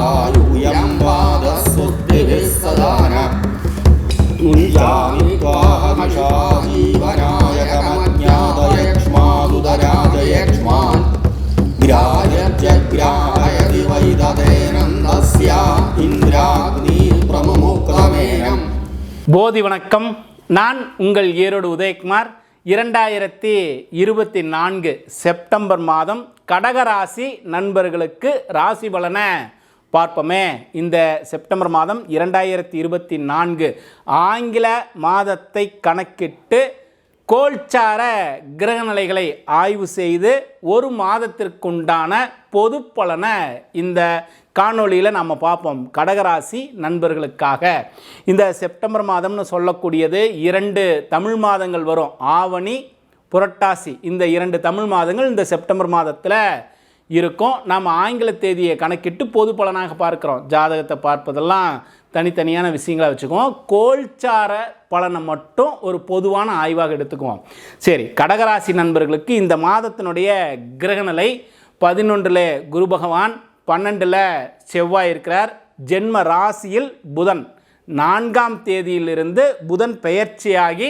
दीर्घायुयं पादस्तुतिभिः सदान मुञ्जामि त्वाहमिषाजीवनायकमज्ञातयक्ष्मादुदराजयक्ष्मान् ग्राह्यत्यग्राहयति वैदतेनन्दस्य इन्द्राग्निप्रमुमुक्तमेनम्. போதி வணக்கம். நான் உங்கள் ஈரோடு உதயகுமார். 2024 செப்டம்பர் மாதம் கடகராசி நண்பர்களுக்கு ராசி பலனை பார்ப்போமே. இந்த செப்டம்பர் மாதம் 2024 ஆங்கில மாதத்தை கணக்கிட்டு கோல்சார கிரகநிலைகளை ஆய்வு செய்து ஒரு மாதத்திற்குண்டான பொது பலனை இந்த காணொளியில் நம்ம பார்ப்போம். கடகராசி நண்பர்களுக்காக இந்த செப்டம்பர் மாதம்னு சொல்லக்கூடியது 2 தமிழ் மாதங்கள் வரும். ஆவணி, புரட்டாசி, இந்த 2 தமிழ் மாதங்கள் இந்த செப்டம்பர் மாதத்தில் இருக்கும். நம்ம ஆங்கில தேதியை கணக்கிட்டு பொது பலனாக பார்க்குறோம். ஜாதகத்தை பார்ப்பதெல்லாம் தனித்தனியான விஷயங்களை வச்சுக்குவோம். கோல்சார பலனை மட்டும் ஒரு பொதுவான ஆய்வாக எடுத்துக்குவோம். சரி, கடகராசி நண்பர்களுக்கு இந்த மாதத்தினுடைய கிரகநிலை 11 குரு பகவான், 12 செவ்வாய் இருக்கிறார். ஜென்ம ராசியில் புதன் 4ஆம் தேதியிலிருந்து புதன் பெயர்ச்சியாகி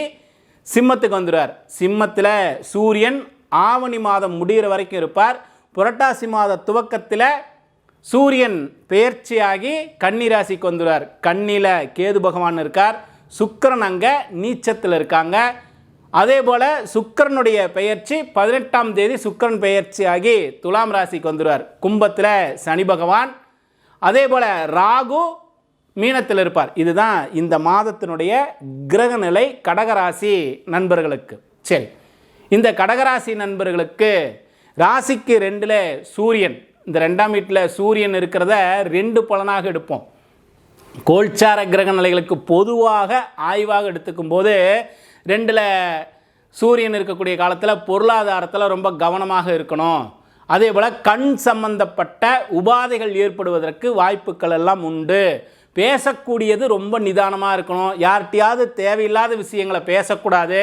சிம்மத்துக்கு வந்துடுவார். சிம்மத்தில் சூரியன் ஆவணி மாதம் முடிகிற வரைக்கும் இருப்பார். புரட்டாசி மாத துவக்கத்தில் சூரியன் பெயர்ச்சியாகி கன்னி ராசிக்கு வந்துடுவார். கன்னியில் கேது பகவான் இருக்கார். சுக்கிரன் அங்கே நீச்சத்தில் இருக்காங்க. அதே போல் சுக்கிரனுடைய பெயர்ச்சி 18ஆம் தேதி சுக்கிரன் பெயர்ச்சியாகி துலாம் ராசிக்கு வந்துடுவார். கும்பத்தில் சனி பகவான், அதே போல் ராகு மீனத்தில் இருப்பார். இதுதான் இந்த மாதத்தினுடைய கிரகநிலை கடகராசி நண்பர்களுக்கு. சரி, இந்த கடகராசி நண்பர்களுக்கு ராசிக்கு 2 சூரியன், இந்த 2ஆம் வீட்டில் சூரியன் இருக்கிறத 2 பலனாக எடுப்போம். கோல்சார கிரக நிலைகளுக்கு பொதுவாக ஆய்வாக எடுத்துக்கும் போது 2ல் சூரியன் இருக்கக்கூடிய காலத்தில் பொருளாதாரத்தில் ரொம்ப கவனமாக இருக்கணும். அதே போல் கண் சம்பந்தப்பட்ட உபாதைகள் ஏற்படுவதற்கு வாய்ப்புகள் எல்லாம் உண்டு. பேசக்கூடியது ரொம்ப நிதானமாக இருக்கணும். யார்கிட்டையாவது தேவையில்லாத விஷயங்களை பேசக்கூடாது.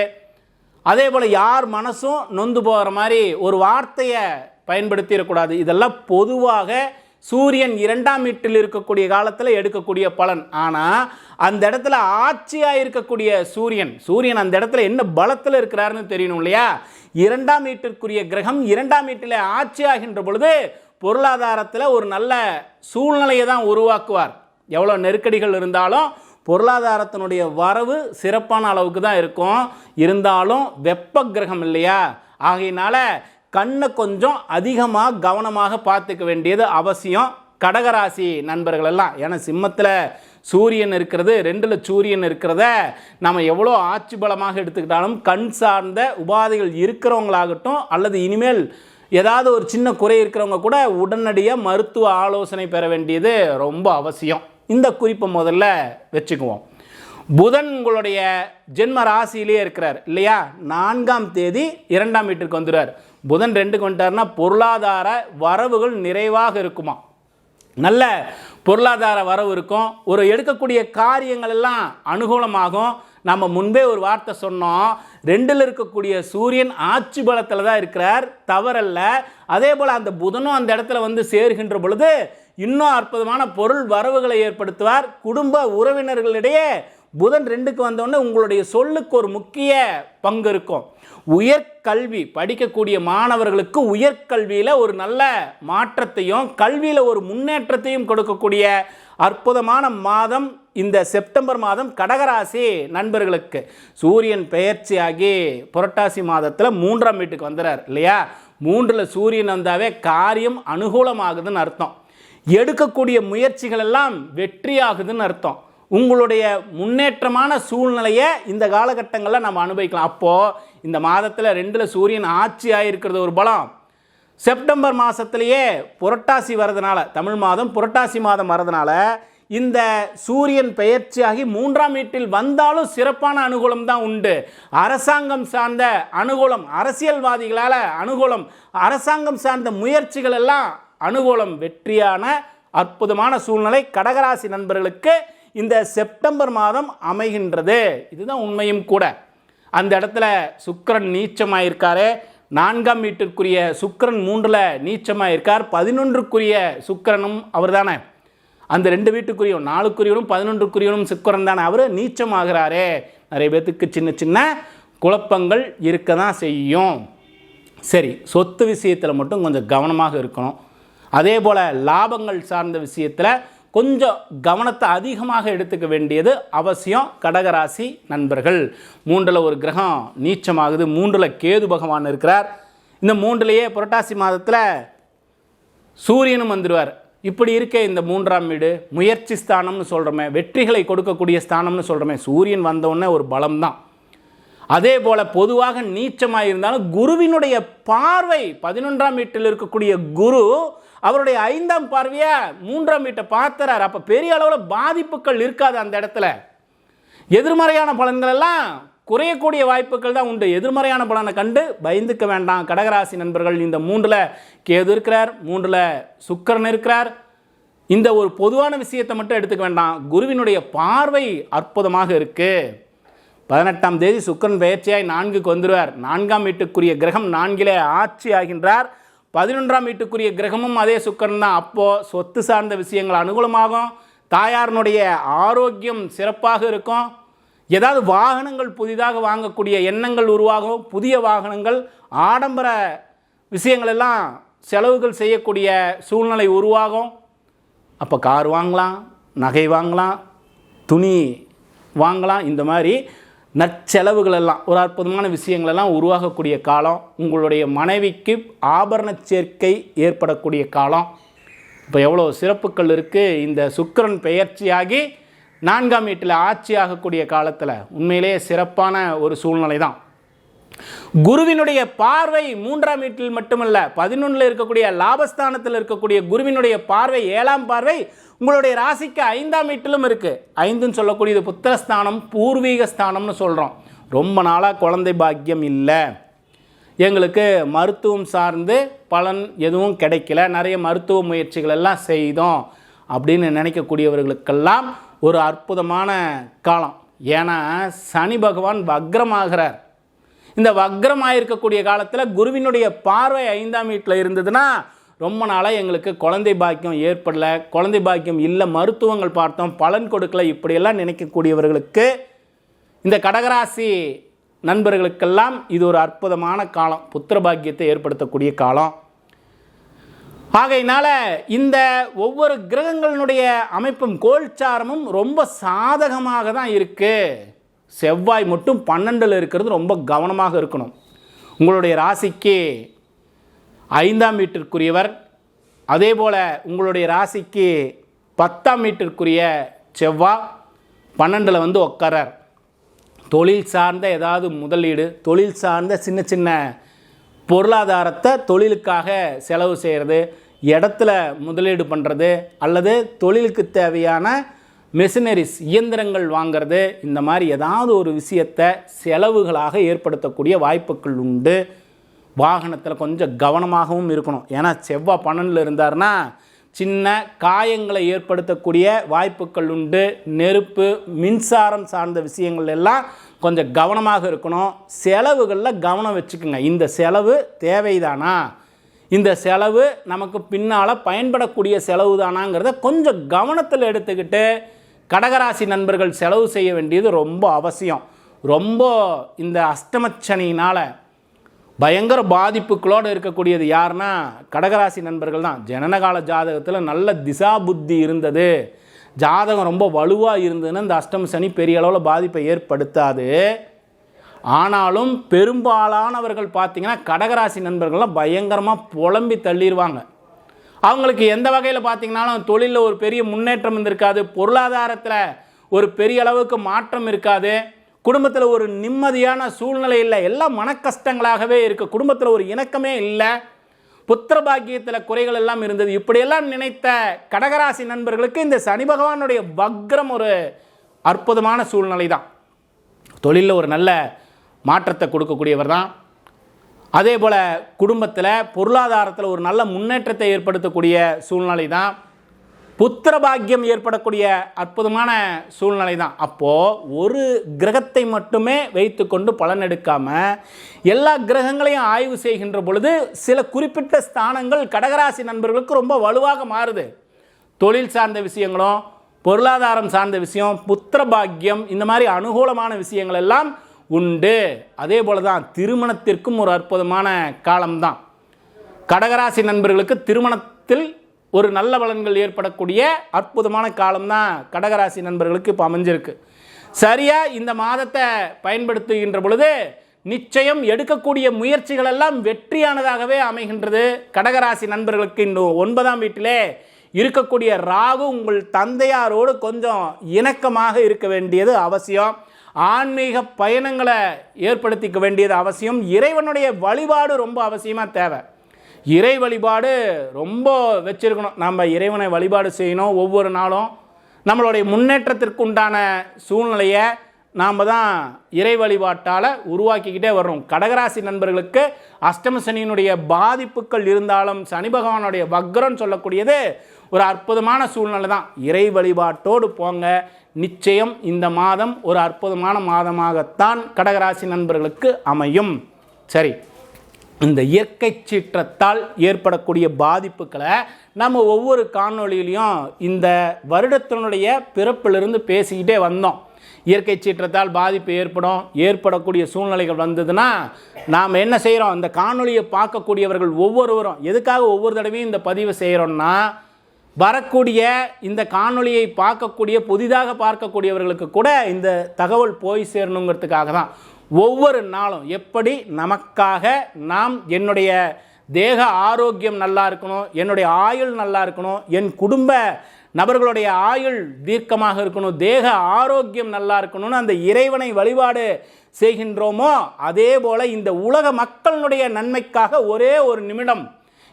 அதே போல் யார் மனசும் நொந்து போகிற மாதிரி ஒரு வார்த்தையை பயன்படுத்திடக்கூடாது. இதெல்லாம் பொதுவாக சூரியன் 2ஆம் வீட்டில் இருக்கக்கூடிய காலத்தில் எடுக்கக்கூடிய பலன். ஆனால் அந்த இடத்துல ஆட்சியாக இருக்கக்கூடிய சூரியன் அந்த இடத்துல என்ன பலத்தில் இருக்கிறாருன்னு தெரியணும் இல்லையா? 2ஆம் வீட்டிற்குரிய கிரகம் 2ஆம் வீட்டில் ஆட்சி ஆகின்ற பொழுது பொருளாதாரத்தில் ஒரு நல்ல சூழ்நிலையை தான் உருவாக்குவார். எவ்வளோ நெருக்கடிகள் இருந்தாலும் பொருளாதாரத்தினுடைய வரவு சிறப்பான அளவுக்கு தான் இருக்கும். இருந்தாலும் வெப்ப கிரகம் இல்லையா? ஆகையினால கண்ணை கொஞ்சம் அதிகமாக கவனமாக பார்த்துக்க வேண்டியது அவசியம் கடகராசி நண்பர்கள் எல்லாம். ஏன்னா சிம்மத்தில் சூரியன் இருக்கிறது, 2ல் சூரியன் இருக்கிறத நம்ம எவ்வளோ ஆட்சி பலமாக எடுத்துக்கிட்டாலும் கண் சார்ந்த உபாதைகள் இருக்கிறவங்களாகட்டும் அல்லது இனிமேல் ஏதாவது ஒரு சின்ன குறை இருக்கிறவங்க கூட உடனடியாக மருத்துவ ஆலோசனை பெற வேண்டியது ரொம்ப அவசியம். இந்த குறிப்பை முதல்ல வச்சுக்குவோம். புதன் உங்களுடைய ஜென்ம ராசியிலே இருக்கிறார் இல்லையா? 4ஆம் தேதி 2ஆம் வீட்டிற்கு வந்துடுவார். புதன் 2க்கு வந்துட்டார்னா பொருளாதார வரவுகள் நிறைவாக இருக்குமா? நல்ல பொருளாதார வரவு இருக்கும். ஒரு எடுக்கக்கூடிய காரியங்கள் எல்லாம் அனுகூலமாகும். நம்ம முன்பே ஒரு வார்த்தை சொன்னோம், 2ல் இருக்கக்கூடிய சூரியன் ஆட்சி பலத்தில் தான் இருக்கிறார், தவறல்ல. அதே போல் அந்த புதனும் அந்த இடத்துல வந்து சேர்கின்ற பொழுது இன்னும் அற்புதமான பொருள் வரவுகளை ஏற்படுத்துவார். குடும்ப உறவினர்களிடையே புதன் 2க்கு வந்தோடனே உங்களுடைய சொல்லுக்கு ஒரு முக்கிய பங்கு இருக்கும். உயர்கல்வி படிக்கக்கூடிய மாணவர்களுக்கு உயர்கல்வியில் ஒரு நல்ல மாற்றத்தையும் கல்வியில் ஒரு முன்னேற்றத்தையும் கொடுக்கக்கூடிய அற்புதமான மாதம் இந்த செப்டம்பர் மாதம் கடகராசி நண்பர்களுக்கு. சூரியன் பெயர்ச்சியாகி புரட்டாசி மாதத்தில் 3ஆம் வீட்டுக்கு வந்துடுறார் இல்லையா? 3ல் சூரியன் வந்தாவே காரியம் அனுகூலமாகுதுன்னு அர்த்தம். எடுக்கக்கூடிய முயற்சிகள் எல்லாம் வெற்றியாகுதுன்னு அர்த்தம். உங்களுடைய முன்னேற்றமான சூழ்நிலையை இந்த காலகட்டங்களில் நம்ம அனுபவிக்கலாம். அப்போது இந்த மாதத்தில் 2ல் சூரியன் ஆட்சி ஆகிருக்கிறது ஒரு பலம். செப்டம்பர் மாதத்துலேயே புரட்டாசி வரதுனால, தமிழ் மாதம் புரட்டாசி மாதம் வரதுனால இந்த சூரியன் பெயர்ச்சியாகி 3ஆம் வீட்டில் வந்தாலும் சிறப்பான அனுகூலம் தான் உண்டு. அரசாங்கம் சார்ந்த அனுகூலம், அரசியல்வாதிகளால் அனுகூலம், அரசாங்கம் சார்ந்த முயற்சிகள் எல்லாம் அனுகூலம், வெற்றியான அற்புதமான சூழ்நிலை கடகராசி நண்பர்களுக்கு இந்த செப்டம்பர் மாதம் அமைகின்றது. இதுதான் உண்மையும் கூட. அந்த இடத்துல சுக்கிரன் நீச்சமாயிருக்காரு. 4ஆம் வீட்டிற்குரிய சுக்கிரன் 3ல் நீச்சமாயிருக்கார். 11க்குரிய சுக்கிரனும் அவர் தானே. அந்த 2 வீட்டுக்குரியவன் 4க்குரியவனும் 11க்குரியவனும் சுக்கிரன் தானே, அவர் நீச்சமாகிறாரே. நிறைய பேத்துக்கு சின்ன சின்ன குழப்பங்கள் இருக்க தான் செய்யும். சரி, சொத்து விஷயத்தில் மட்டும் கொஞ்சம் கவனமாக இருக்கணும். அதே போல் லாபங்கள் சார்ந்த விஷயத்தில் கொஞ்சம் கவனத்தை அதிகமாக எடுத்துக்க வேண்டியது அவசியம். கடகராசி நண்பர்கள், 3ல் ஒரு கிரகம் நீச்சமாகுது, 3ல் கேது பகவான் இருக்கிறார். இந்த 3லேயே புரட்டாசி மாதத்தில் சூரியனும் வந்துடுவார். இப்படி இருக்க இந்த 3ஆம் வீடு முயற்சி ஸ்தானம்னு சொல்கிறோமே, வெற்றிகளை கொடுக்கக்கூடிய ஸ்தானம்னு சொல்கிறோமே, சூரியன் வந்தவுடனே ஒரு பலம்தான். அதே போல் பொதுவாக நீச்சமாக இருந்தாலும் குருவினுடைய பார்வை 11ஆம் வீட்டில் இருக்கக்கூடிய குரு அவருடைய 5ஆம் பார்வையை 3ஆம் வீட்டை பார்த்துறார். அப்போ பெரிய அளவில் பாதிப்புகள் இருக்காது. அந்த இடத்துல எதிர்மறையான பலன்கள் எல்லாம் குறையக்கூடிய வாய்ப்புகள் தான் உண்டு. எதிர்மறையான பலனை கண்டு பயந்துக்க வேண்டாம். கடகராசி நண்பர்கள், இந்த 3ல் கேது இருக்கிறார், 3ல் சுக்கிரன் இருக்கிறார். இந்த ஒரு பொதுவான விஷயத்தை மட்டும் எடுத்துக்க வேண்டாம். குருவினுடைய பார்வை அற்புதமாக இருக்குது. 18ஆம் தேதி சுக்கிரன் பெயர்ச்சியாய் 4க்கு வந்துடுவார். 4ஆம் வீட்டுக்குரிய கிரகம் 4லே ஆட்சி ஆகின்றார். 11ஆம் வீட்டுக்குரிய கிரகமும் அதே சுக்கிரன் தான். அப்போது சொத்து சார்ந்த விஷயங்கள் அனுகூலமாகும். தாயாரினுடைய ஆரோக்கியம் சிறப்பாக இருக்கும். ஏதாவது வாகனங்கள் புதிதாக வாங்கக்கூடிய எண்ணங்கள் உருவாகும். புதிய வாகனங்கள், ஆடம்பர விஷயங்கள் எல்லாம் செலவுகள் செய்யக்கூடிய சூழ்நிலை உருவாகும். அப்போ கார் வாங்கலாம், நகை வாங்கலாம், துணி வாங்கலாம். இந்த மாதிரி நற்செலவுகள் எல்லாம், ஒரு அற்புதமான விஷயங்களெல்லாம் உருவாகக்கூடிய காலம். உங்களுடைய மனைவிக்கு ஆபரண சேர்க்கை ஏற்படக்கூடிய காலம். இப்போ எவ்வளோ சிறப்புகள் இருக்குது. இந்த சுக்கிரன் பெயர்ச்சியாகி 4ஆம் வீட்டில் ஆட்சி ஆகக்கூடிய காலத்தில் உண்மையிலேயே சிறப்பான ஒரு சூழ்நிலை தான். குருவினுடைய பார்வை 3ஆம் வீட்டில் மட்டுமல்ல, 11ல் இருக்கக்கூடிய லாபஸ்தானத்தில் இருக்கக்கூடிய குருவினுடைய பார்வை 7ஆம் பார்வை உங்களுடைய ராசிக்கு 5ஆம் வீட்டிலும் இருக்குது. 5ன்னு சொல்லக்கூடியது புத்திரஸ்தானம், பூர்வீக ஸ்தானம்னு சொல்கிறோம். ரொம்ப நாளாக குழந்தை பாக்கியம் இல்லை, எங்களுக்கு மருத்துவம் சார்ந்து பலன் எதுவும் கிடைக்கல, நிறைய மருத்துவ முயற்சிகள் எல்லாம் செய்தோம் அப்படின்னு நினைக்கக்கூடியவர்களுக்கெல்லாம் ஒரு அற்புதமான காலம். ஏன்னா சனி பகவான் வக்ரமாகிறார். இந்த வக்ரமாக இருக்கக்கூடிய காலத்தில் குருவினுடைய பார்வை 5ஆம் வீட்டில் இருந்ததுன்னா ரொம்ப நாளாக எங்களுக்கு குழந்தை பாக்கியம் ஏற்படலை, குழந்தை பாக்கியம் இல்லை, மருத்துவங்கள் பார்த்தோம் பலன் கொடுக்கல, இப்படியெல்லாம் நினைக்கக்கூடியவர்களுக்கு, இந்த கடகராசி நண்பர்களுக்கெல்லாம் இது ஒரு அற்புதமான காலம், புத்திர பாக்கியத்தை ஏற்படுத்தக்கூடிய காலம். ஆகையினால இந்த ஒவ்வொரு கிரகங்களினுடைய அமைப்பும் கோல்சாரமும் ரொம்ப சாதகமாக தான் இருக்குது. செவ்வாய் மட்டும் 12ல் இருக்கிறது ரொம்ப கவனமாக இருக்கணும். உங்களுடைய ராசிக்கு 5ஆம் வீட்டிற்குரியவர், அதே போல் உங்களுடைய ராசிக்கு 10ஆம் வீட்டிற்குரிய செவ்வாய் 12ல் வந்து உட்காரார். தொழில் சார்ந்த ஏதாவது முதலீடு, தொழில் சார்ந்த சின்ன சின்ன பொருளாதாரத்தை தொழிலுக்காக செலவு செய்கிறது, இடத்துல முதலீடு பண்ணுறது, அல்லது தொழிலுக்கு தேவையான மெஷினரிஸ் இயந்திரங்கள் வாங்கிறது, இந்த மாதிரி ஏதாவது ஒரு விஷயத்தை செலவுகளாக ஏற்படுத்தக்கூடிய வாய்ப்புகள் உண்டு. வாகனத்தில் கொஞ்சம் கவனமாகவும் இருக்கணும். ஏன்னா செவ்வாய் 12ல் இருந்தார்னா சின்ன காயங்களை ஏற்படுத்தக்கூடிய வாய்ப்புகள் உண்டு. நெருப்பு, மின்சாரம் சார்ந்த விஷயங்கள் எல்லாம் கொஞ்சம் கவனமாக இருக்கணும். செலவுகளில் கவனம் வச்சுக்கோங்க. இந்த செலவு தேவைதானா, இந்த செலவு நமக்கு பின்னால் பயன்படக்கூடிய செலவு தானாங்கிறத கொஞ்சம் கவனத்தில் எடுத்துக்கிட்டு கடகராசி நண்பர்கள் செலவு செய்ய வேண்டியது ரொம்ப அவசியம். ரொம்ப இந்த அஷ்டமச்சனியினால் பயங்கர பாதிப்புகளோடு இருக்கக்கூடியது யாருன்னா கடகராசி நண்பர்கள் தான். ஜனனகால ஜாதகத்தில் நல்ல திசா புத்தி இருந்தது, ஜாதகம் ரொம்ப வலுவாக இருந்ததுன்னு இந்த அஷ்டம சனி பெரிய அளவில் பாதிப்பை ஏற்படுத்தாது. ஆனாலும் பெரும்பாலானவர்கள் பார்த்திங்கன்னா கடகராசி நண்பர்கள்லாம் பயங்கரமாக புலம்பி தள்ளிடுவாங்க. அவங்களுக்கு எந்த வகையில் பார்த்திங்கனாலும் தொழிலில் ஒரு பெரிய முன்னேற்றம் இருந்திருக்காது, பொருளாதாரத்தில் ஒரு பெரிய அளவுக்கு மாற்றம் இருக்காது, குடும்பத்தில் ஒரு நிம்மதியான சூழ்நிலை இல்லை, எல்லாம் மனக்கஷ்டங்களாகவே இருக்குது, குடும்பத்தில் ஒரு இணக்கமே இல்லை, புத்திர பாக்கியத்தில் குறைகள் எல்லாம் இருந்தது. இப்படியெல்லாம் நினைத்த கடகராசி நண்பர்களுக்கு இந்த சனி பகவானுடைய வக்ரம் ஒரு அற்புதமான சூழ்நிலை தான். தொழிலில் ஒரு நல்ல மாற்றத்தை கொடுக்கக்கூடியவர் தான். அதே போல் குடும்பத்தில் பொருளாதாரத்தில் ஒரு நல்ல முன்னேற்றத்தை ஏற்படுத்தக்கூடிய சூழ்நிலை தான். புத்திர பாக்கியம் ஏற்படக்கூடிய அற்புதமான சூழ்நிலை தான். அப்போது ஒரு கிரகத்தை மட்டுமே வைத்து கொண்டு பலன் எடுக்காமல் எல்லா கிரகங்களையும் ஆய்வு செய்கின்ற பொழுது சில குறிப்பிட்ட ஸ்தானங்கள் கடகராசி நண்பர்களுக்கு ரொம்ப வலுவாக மாறுது. தொழில் சார்ந்த விஷயங்களும் பொருளாதாரம் சார்ந்த விஷயம், புத்திர பாக்கியம், இந்த மாதிரி அனுகூலமான விஷயங்கள் எல்லாம் உண்டு. அதே போல தான் திருமணத்திற்கும் ஒரு அற்புதமான காலம்தான். கடகராசி நண்பர்களுக்கு திருமணத்தில் ஒரு நல்ல பலன்கள் ஏற்படக்கூடிய அற்புதமான காலம்தான் கடகராசி நண்பர்களுக்கு இப்போ அமைஞ்சிருக்கு. சரியாக இந்த மாதத்தை பயன்படுத்துகின்ற பொழுது நிச்சயம் எடுக்கக்கூடிய முயற்சிகள் எல்லாம் வெற்றியானதாகவே அமைகின்றது. கடகராசி நண்பர்களுக்கு இன்னும் 9ஆம் வீட்டிலே இருக்கக்கூடிய ராகு உங்கள் தந்தையாரோடு கொஞ்சம் இணக்கமாக இருக்க வேண்டியது அவசியம். ஆன்மீக பயணங்களை ஏற்படுத்திக்க வேண்டியது அவசியம். இறைவனுடைய வழிபாடு ரொம்ப அவசியமாக தேவை. இறை வழிபாடு ரொம்ப வச்சிருக்கணும். நம்ம இறைவனை வழிபாடு செய்யணும். ஒவ்வொரு நாளும் நம்மளுடைய முன்னேற்றத்திற்கு உண்டான சூழ்நிலையை நாம் தான் இறை வழிபாட்டால் உருவாக்கிக்கிட்டே வர்றோம். கடகராசி நண்பர்களுக்கு அஷ்டம சனியினுடைய பாதிப்புகள் இருந்தாலும் சனி பகவானுடைய வக்ரம் சொல்லக்கூடியது ஒரு அற்புதமான சூழ்நிலை தான். இறை வழிபாட்டோடு போங்க. நிச்சயம் இந்த மாதம் ஒரு அற்புதமான மாதமாகத்தான் கடகராசி நண்பர்களுக்கு அமையும். சரி, இந்த இயற்கை சீற்றத்தால் ஏற்படக்கூடிய பாதிப்புகளை நம்ம ஒவ்வொரு காணொளியிலையும் இந்த வருடத்தினுடைய பிறப்பிலிருந்து பேசிக்கிட்டே வந்தோம். இயற்கை சீற்றத்தால் பாதிப்பு ஏற்படக்கூடிய சூழ்நிலைகள் வந்ததுன்னா நாம் என்ன செய்கிறோம்? இந்த காணொளியை பார்க்கக்கூடியவர்கள் ஒவ்வொருவரும் எதுக்காக ஒவ்வொரு தடவையும் இந்த பதிவு செய்கிறோன்னா, வரக்கூடிய இந்த காணொளியை பார்க்கக்கூடிய புதிதாக பார்க்கக்கூடியவர்களுக்கு கூட இந்த தகவல் போய் சேரணுங்கிறதுக்காக தான். ஒவ்வொரு நாளும் எப்படி நமக்காக நாம் என்னுடைய தேக ஆரோக்கியம் நல்லா இருக்கணும், என்னுடைய ஆயுள் நல்லா இருக்கணும், என் குடும்ப நபர்களுடைய ஆயுள் தீர்க்கமாக இருக்கணும், தேக ஆரோக்கியம் நல்லா இருக்கணும்னு அந்த இறைவனை வழிபாடு செய்கின்றோமோ, அதே போல் இந்த உலக மக்களுடைய நன்மைக்காக ஒரே ஒரு நிமிடம்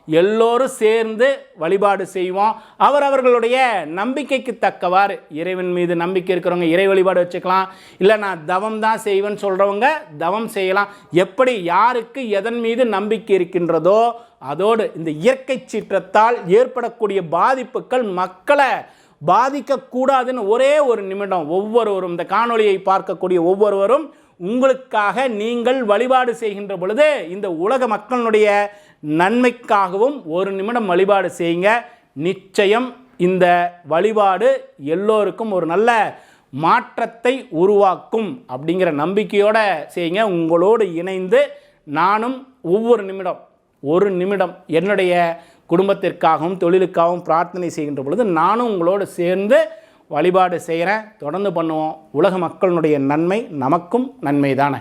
எல்லோரும் சேர்ந்து வழிபாடு செய்வோம். அவர்களுடைய நம்பிக்கைக்கு தக்கவாறு இறைவன் மீது நம்பிக்கை இருக்கிறவங்க இறை வழிபாடு வச்சுக்கலாம். இல்லை நான் தவம் தான் செய்வேன்னு சொல்கிறவங்க தவம் செய்யலாம். எப்படி யாருக்கு எதன் மீது நம்பிக்கை இருக்கின்றதோ அதோடு இந்த இயற்கை சீற்றத்தால் ஏற்படக்கூடிய பாதிப்புகள் மக்களை பாதிக்கக்கூடாதுன்னு ஒரே ஒரு நிமிடம் ஒவ்வொருவரும் இந்த காணொளியை பார்க்கக்கூடிய ஒவ்வொருவரும் உங்களுக்காக நீங்கள் வழிபாடு செய்கின்ற பொழுது இந்த உலக மக்களுடைய நன்மைக்காகவும் ஒரு நிமிடம் வழிபாடு செய்யுங்க. நிச்சயம் இந்த வழிபாடு எல்லோருக்கும் ஒரு நல்ல மாற்றத்தை உருவாக்கும் அப்படிங்கிற நம்பிக்கையோடு செய்யுங்க. உங்களோடு இணைந்து நானும் ஒரு நிமிடம் என்னுடைய குடும்பத்திற்காகவும் தொழிலுக்காகவும் பிரார்த்தனை செய்கின்ற பொழுது நானும் உங்களோடு சேர்ந்து வழிபாடு செய்கிறேன். தொடர்ந்து பண்ணுவோம். உலக மக்களுடைய நன்மை நமக்கும் நன்மை தானே.